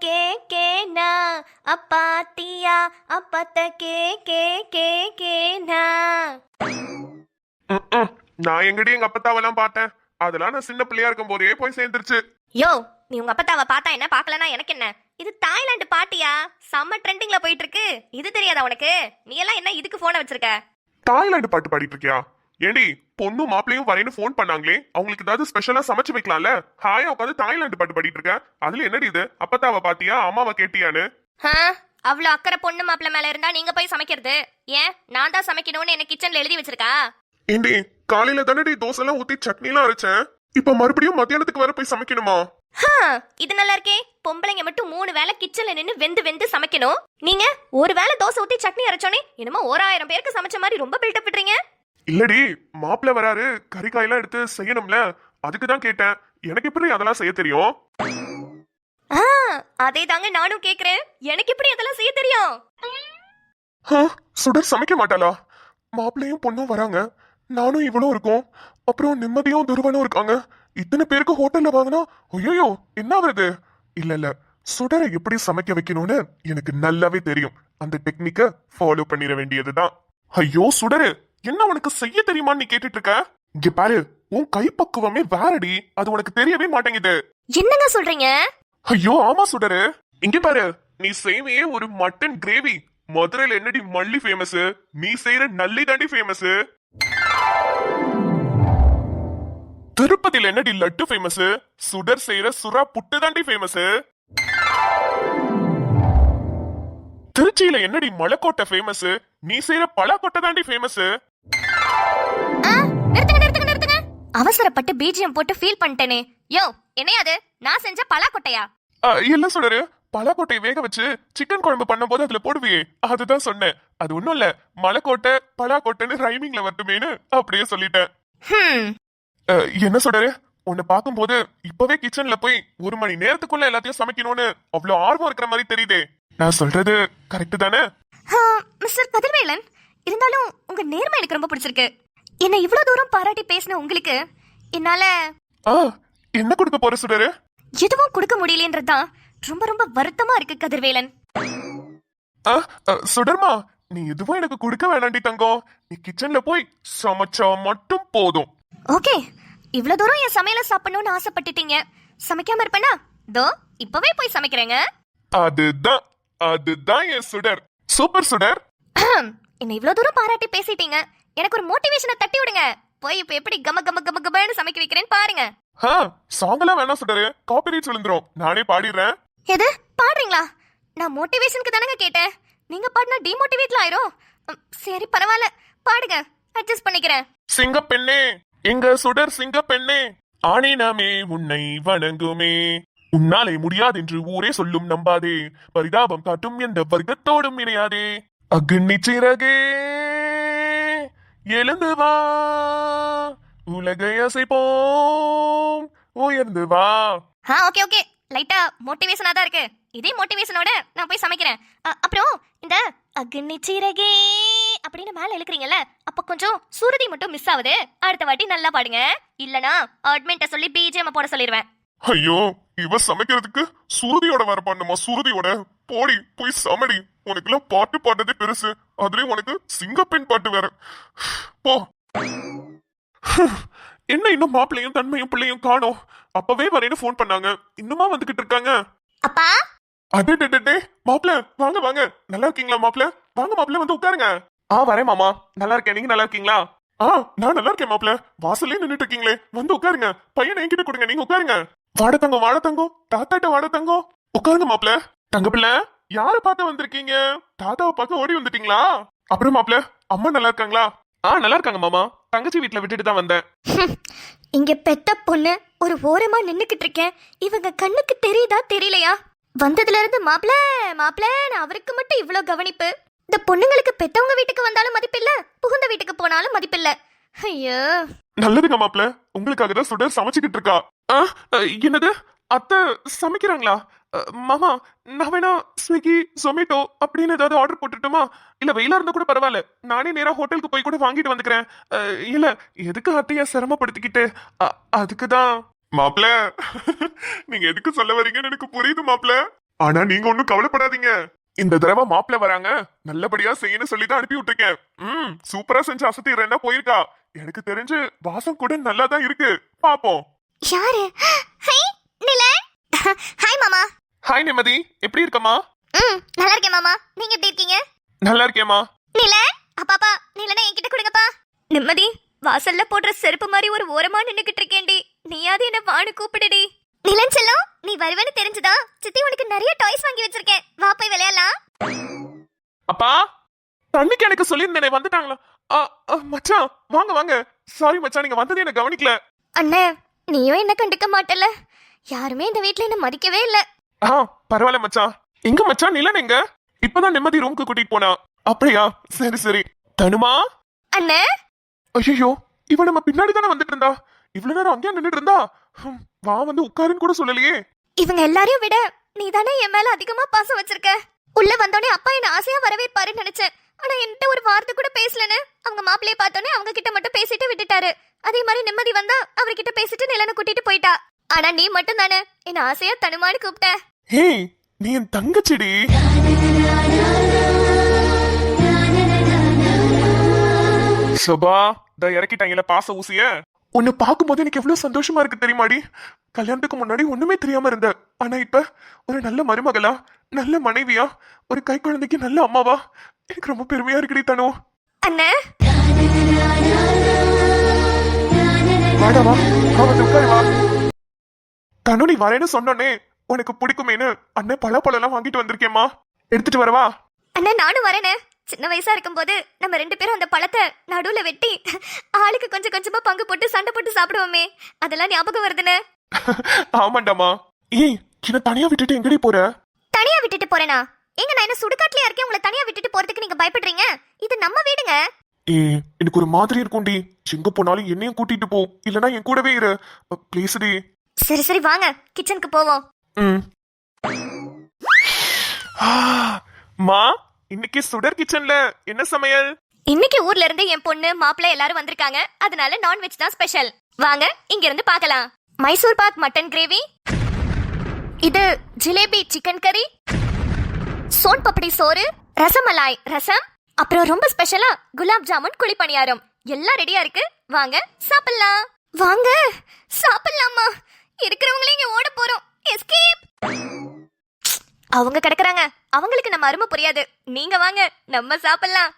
K கேனா அப்பாத்தியா அப்பத்த கே கே கே கேனா. நான் எங்கடி எங்க அப்பத்தாவெல்லாம் பார்த்தேன். அதெல்லாம் நான் சின்ன பிள்ளையா இருக்கும் போதே போய் சேர்ந்துருச்சு. யோ, நீ உங்க அப்பத்தாவை பார்த்தா என்ன பார்க்கலனா எனக்கு என்ன? இது தாய்லாந்து பாட்டியா, செம்ம ட்ரெண்டிங்ல போயிட்டு இருக்கு. இது தெரியாதா உனக்கு? நீ எல்லாம் என்ன இதுக்கு போனை வச்சிருக்க? தாய்லாந்து பாட்டு பாடிட்டு இருக்கியா? ஏண்டி பொண்ணு மாப்பிளையும் வரேன்னு போன் பண்ணாங்களே, அவங்களுக்கு ஏதாவது ஸ்பெஷலா சமைச்சு வைக்கலாம்ல? ஹாயா உட்காந்து தாய்லாந்து பாட்டு பாடிட்டு இருக்க. அதுல என்னடி இது? அப்பத்தாவை பாத்தியா அம்மாவை கேட்டியான்னு? அவ்வளவு அக்கறை பொண்ணு மாப்பிள்ள மேல இருந்தா நீங்க போய் சமைக்கிறது ஏன்? நான் தான் சமைக்கணும்னு என்ன கிச்சன்ல எழுதி வச்சிருக்கா? ஏண்டி காலையில தானடி தோசை எல்லாம் ஊத்தி சட்னி எல்லாம் அரைச்சேன். இப்ப மறுபடியும் மத்தியானத்துக்கு வர போய் சமைக்கணுமா? இது நல்லா இருக்கே. பொம்பளைங்க மட்டும் 3 வேளை கிச்சன்ல நின்னு வெந்து வெந்து சமைக்கணும். நீங்க ஒரு வேளை தோசை ஊத்தி சட்னி அரைச்சோனே என்னமோ 1000 பேருக்கு சமைச்ச மாதிரி ரொம்ப பில்டப் பண்றீங்க. இல்லடி, மாப்பிள்ள வராரு, கறிக்காயெல்லாம் எடுத்து செய்யணும்ல, அதுக்குதான் கேட்டேன். எனக்கு எப்படி அதெல்லாம் செய்ய தெரியும்? அதே தாங்க நானும் கேக்குறேன். எனக்கு எப்படி அதெல்லாம் செய்ய தெரியும்? சுடர் சமைக்க மாட்டாளா? மாப்பிள்ளையும் பொண்ணும் வராங்க, நானும் இவளும் இருக்கோம், அப்புறம் நிம்மதியும் துருவனும் இருக்காங்க. இத்தனை பேருக்கு ஹோட்டல்ல வாங்கினா ஐயோ என்ன வருது? இல்ல சுடரை எப்படி சமைக்க வைக்கணும்னு எனக்கு நல்லாவே தெரியும். அந்த டெக்னிக்க ஃபாலோ பண்ணிட வேண்டியதுதான். ஐயோ சுடரு, என்ன உனக்கு செய்ய தெரியுமான்னு நீ கேட்டுட்டு இருக்க? இங்க பாரு, உன் கைப்பக்குவமே வேறடி, அது உனக்கு தெரியவே மாட்டேங்குது. என்னங்க சொல்றீங்க? ஐயோ ஆமா சுடரு, இங்க பாரு, நீ செய்வே ஒரு மட்டன் கிரேவி. மதுரையில என்னடி மல்லி ஃபேமஸ், நீ செய்யற நல்லி தாண்டி ஃபேமஸ். திருப்பதியில என்னடி லட்டு ஃபேமஸ், சுடர் செய்யற சுறா புட்டு தாண்டி ஃபேமஸ். திருச்சியில என்னடி மலைக்கோட்டை ஃபேமஸ், நீ செய்யற பலாக்கோட்டை தாண்டி ஃபேமஸ். அவசரப்பட்டு பிஜிஎம் போட்டு ஃபீல் பண்ணிட்டேனே. யோ, என்னையாது நான் செஞ்ச பலாக்கொட்டையா? இல்ல சுடரு, பலாக்கோட்டை வேக வச்சு சிக்கன் குழம்பு பண்ணும் போது அதுல போடுவியே, அதுதான் சொன்னேன். அது ஒண்ணும் இல்ல, மலைக்கோட்டை பலாக்கோட்டைன்னு ரைமிங்ல வரட்டுமேனு அப்படியே சொல்லிட்டேன். என்ன சுடரு, உன்னை பார்க்கும்போது இப்பவே கிச்சன்ல போய் 1 மணி நேரத்துக்குள்ள எல்லாத்தையும் சமைக்கணும்னு அவ்வளவு ஆர்வம் இருக்கிற மாதிரி தெரியுதே. நான் சொல்றது கரெக்ட் தானே? மிஸ்டர் கதிர்வேலன், இருந்தாலும் உங்க நேர்மை எனக்கு ரொம்ப பிடிச்சிருக்கு. என்ன இவ்வளவு தூரம் பாராட்டி பேசின உங்களுக்கு என்னால என்ன கொடுக்க போற சுடரு? எதுவும் கொடுக்க முடியலன்றதுதான் ரொம்ப ரொம்ப வருத்தமா இருக்கு கதிர்வேலன். சுடர்மா, நீ எதுவும் எனக்கு கொடுக்க வேணாண்டி தங்கம். நீ கிச்சன்ல போய் சமைச்சா மட்டும் போதும். ஓகே, இவ்வளவு தூரம் என் சமையல சாப்பிடணும்னு ஆசைப்பட்டுட்டீங்க. சமைக்காம இருப்பேனா? தோ இப்பவே போய் சமைக்கிறேங்க. அதுதான் அதுதான் என் சுடர். சூப்பர் சுடர். என்ன இவ்வளவு தூரம் பாராட்டி பேசிட்டீங்க, எனக்கு ஒரு மோட்டிவேஷனை தட்டி விடுங்க. போய் இப்ப எப்படி கம கம கம கமன்னு சமைக்க வைக்கிறேன்னு பாருங்க. சாங்கெல்லாம் வேணாம் சுடரு, காப்பிரைட் விழுந்துரும். நானே பாடிடுறேன். எது பாடுறீங்களா? நான் மோட்டிவேஷனுக்கு தானங்க கேட்டேன். நீங்க பாடினா டிமோட்டிவேட்ல ஆயிரும். சரி பரவாயில்ல, பாடுங்க, அட்ஜஸ்ட் பண்ணிக்கிறேன். சிங்க பெண்ணே, எங்க சுடர் சிங்க பெண்ணே, ஆணினமே உன்னை வணங்குமே, உன்னாலே முடியாதென்று ஊரே சொல்லும் நம்பாதே, பரிதாபம் காட்டும் எந்த வர்க்கத்தோடும் இணையாதே, அக்னி சிறகே எழுந்து வா, உலகை அசைப்போம், உயர்ந்து வா. ஓகே ஓகே, லைட்டா மோட்டிவேஷனா தான் இருக்கு. இதே மோட்டிவேஷனோட நான் போய் சமைக்கிறேன். அப்புறம் இந்த அக்னி சிறகே அப்படின்னு மேல இழுக்கிறீங்கல்ல, அப்ப கொஞ்சம் சுருதி மட்டும் மிஸ் ஆகுது. அடுத்த வாட்டி நல்லா பாடுங்க, இல்லனா அட்மின்ட்ட சொல்லி பிஜிஎம் போட சொல்லிடுவேன். ஐயோ, இவ சமைக்கிறதுக்கு சுருதியோட வர பண்ணுமா? சுருதியோட போடி, போய் சமடி. உனக்கு எல்லாம் பாட்டு பாடுறதே பெருசு, அதுலயும் உனக்கு சிங்கப்பெண் பாட்டு வேற. போ. என்ன இன்னும் மாப்பிள்ளையும் தன்மையும் பிள்ளையும் காணோம்? அப்பவே வரேன்னு போன் பண்ணாங்க, இன்னுமா வந்துகிட்டு இருக்காங்க? அப்பா, அடே மாப்பிள்ள, வாங்க வாங்க. நல்லா இருக்கீங்களா மாப்பிள்ள? வாங்க மாப்பிள்ள, வந்து உட்காருங்க. வரேன் மாமா, நல்லா இருக்கேன். நீங்க நல்லா இருக்கீங்களா? நான் நல்லா இருக்கேன் மாப்பிள்ள. வாசல்லே நின்னுட்டு இருக்கீங்களே, வந்து உட்காருங்க. பையனை என்கிட்ட கொடுங்க, நீங்க உட்காருங்க. வாட தங்கம், தாத்தாட்ட வாட தங்கம். உட்காருங்க மாப்பிள்ள. தங்க பிள்ளை, யார பார்க்க வந்திருக்கீங்க? தாத்தாவை பார்க்க ஓடி வந்துட்டீங்களா? அப்புறம் மாப்பிள்ள, அம்மா நல்லா இருக்காங்களா? நல்லா இருக்காங்க மாமா, தங்கச்சி வீட்டுல விட்டுட்டு தான் வந்தேன். இங்க பெத்த பொண்ணு ஒரு ஓரமா நின்னுக்கிட்டு இருக்கேன். இவங்க கண்ணுக்கு தெரியுதா தெரியலையா? வந்ததுல இருந்து மாப்பிள்ள அவருக்கு மட்டும் இவ்வளவு கவனிப்பு. இந்த பொண்ணுங்களுக்கு பெத்தவங்க வீட்டுக்கு வந்தாலும் மதிப்பில்ல, புகுந்த வீட்டுக்கு போனாலும் மதிப்பில்ல. ஐயோ, நல்லதுங்க மாப்பிள்ள, உங்களுக்காக தான் சுடர் சமைச்சுக்கிட்டு இருக்கா. என்னது, அத்தை சமைக்கிறாங்களா? மாமா, நான் வேணா ஸ்விக்கி ஜொமேட்டோ அப்படின்னு ஏதாவது ஆர்டர் போட்டுட்டுமா? இல்ல வெயிலா இருந்தா கூட பரவாயில்ல, நானே நேரா ஹோட்டலுக்கு போய் கூட வாங்கிட்டு வந்துக்கிறேன். இல்ல எதுக்கு அத்தையா சிரமப்படுத்திக்கிட்டு? அதுக்குதான் மாப்பிள்ள. நீங்க எதுக்கு சொல்ல வரீங்கன்னு எனக்கு புரியுது மாப்பிள்ள. ஆனா நீங்க ஒண்ணும் கவலைப்படாதீங்க. இந்த தடவை மாப்பிள்ள வராங்க, நல்லபடியா செய்யணும் சொல்லி தான் அனுப்பி விட்டுருக்கேன். சூப்பரா செஞ்சு அசத்திடுறேன்னா போயிருக்கா. எனக்கு தெரிஞ்சு வாசம் கூட நல்லா தான் இருக்கு. பாப்போம். யாரு? ஹை நிலன். ஹாய் மாமா. ஹாய் நிம்மதி, எப்படி இருக்கமா? நல்லா இருக்கேன் மாமா. நீங்க எப்படி இருக்கீங்க? நல்லா இருக்கேமா. நிலன், அப்பாப்பா நிலனை என்கிட்ட கொடுங்கப்பா. நிம்மதி, வாசல்ல போடுற செருப்பு மாதிரி ஒரு ஓரமா நின்னுகிட்டு இருக்கேன்டி. நீயாவது என்ன வான்னு கூப்பிடுடி. நிலன் செல்லம், நீ வருவேன்னு தெரிஞ்சுதா சித்தி உனக்கு நிறைய டாய்ஸ் வாங்கி வச்சிருக்கேன். வா போய் விளையாடலாம். அப்பா, தண்ணிக்கு எனக்கு சொல்லியிருந்தேனே, வந்துட்டாங்களா? மச்சான் வாங்க வாங்க. சாரி மச்சான், நீங்க வந்ததே எனக்கு கவனிக்கல. அண்ணே, நீயும் என்ன கண்டுக்க மாட்டல. யாருமே இந்த வீட்ல என்ன மதிக்கவே இல்ல. பரவாயில்ல மச்சான். எங்க மச்சான் நிலன் எங்க? இப்பதான் நிம்மதி ரூமுக்கு கூட்டிட்டு போனா. அப்படியா? சரி சரி. தனுமா அண்ணே. ஐயோ, இவ நம்ம பின்னாடி தானே வந்துட்டு இருந்தா. இவ்வளவு நேரம் அங்கேயே நின்னுட்டு இருந்தா. வா வந்து உட்காருன்னு கூட சொல்லலையே. இவங்க எல்லாரையும் விட நீ தானே என் மேல அதிகமா பாசம் வச்சிருக்க. உள்ள வந்தோடனே அப்பா என்ன ஆசையா வரவேற்பாருன்னு நினைச்சேன். ஆனா என்கிட்ட ஒரு வார்த்தை கூட பேசலன்னு அவங்க மாப்பிள்ளைய பார்த்தோன்னே அவங்க கிட்ட மட்டும் பேசிட்டு விட்டுட்டாரு. அதே மாதிரி நிம்மதி வந்தா அவர்கிட்ட பேசிட்டு நிலனை கூட்டிட்டு போயிட்டா. ஆனா நீ மட்டும் தானே என்ன ஆசையா தனுமான்னு கூப்பிட்ட. ஏய், நீ என் தங்கச்சிடி. சபா, த இறக்கிட்டாங்கல பாச ஊசிய. உன்னை பார்க்கும்போது எனக்கு எவ்வளவு சந்தோஷமா இருக்கு தெரியுமாடி. கல்யாணத்துக்கு முன்னாடி ஒண்ணுமே தெரியாம இருந்த, ஆனா இப்ப ஒரு நல்ல மருமகளா, நல்ல மனைவியா, ஒரு கை குழந்தைக்கு நல்ல அம்மாவா எனக்கு ரொம்ப பெருமையா இருக்குடி தனு. அண்ணே, வாடா வா, வந்து உட்காரு வா. தனு, நீ வரேன்னு சொன்னோன்னே உனக்கு பிடிக்குமேனு அண்ணன் பழம் எல்லாம் வாங்கிட்டு வந்திருக்கேம்மா. எடுத்துட்டு வரவா? அண்ணே நானும் வரேனே. சின்ன வயசா இருக்கும்போது நம்ம 2 பேரும் அந்த பழத்தை நடுவுல வெட்டி ஆளுக்கு கொஞ்சம் கொஞ்சமா பங்கு போட்டு சண்டை போட்டு சாப்பிடுவோமே, அதெல்லாம் ஞாபகம் வருதுன்னு. ஆமாண்டாமா. ஏய், என்ன தனியா விட்டுட்டு எங்கடி போற? தனியா விட்டுட்டு போறேனா? எங்க நான் என்ன சுடுகாட்லயா இருக்கேன் உங்களை தனியா விட்டுட்டு போறதுக்கு நீங்க பயப்படுறீங்க? இது நம்ம வீடுங்க. ஏய், எனக்கு ஒரு மாதிரி இருக்கும்டி. எங்க போனாலும் என்னையும் கூட்டிட்டு போ, இல்லனா என் கூடவே இரு ப்ளீஸ் டி. சரி சரி வாங்க கிச்சனுக்கு போவோம். மா, இன்னைக்கு சுடர் கிச்சன்ல என்ன சமையல்? இன்னைக்கு ஊர்ல இருந்து என் பொண்ணு மாப்பிள்ளை எல்லாரும் வந்திருக்காங்க. அதனால நான்வெஜ் தான் ஸ்பெஷல். வாங்க இங்க இருந்து பார்க்கலாம். மைசூர் பாக் மட்டன் கிரேவி, இது ஜிலேபி சிக்கன் கறி, சோன் பப்படி சோறு, ரசமலாய் ரசம், அப்புறம் ரொம்ப ஸ்பெஷலா குலாப் ஜாமுன் குழிப்பணியாரம். எல்லாம் ரெடியா இருக்கு. வாங்க சாப்பிடலாம். வாங்க சாப்பிடலாமா? இருக்கிறவங்களே இங்க ஓட போறோம். எஸ்கேப். அவங்க கிடக்குறாங்க, அவங்களுக்கு நம்ம அருமை புரியாது. நீங்க வாங்க, நம்ம சாப்பிடலாம்.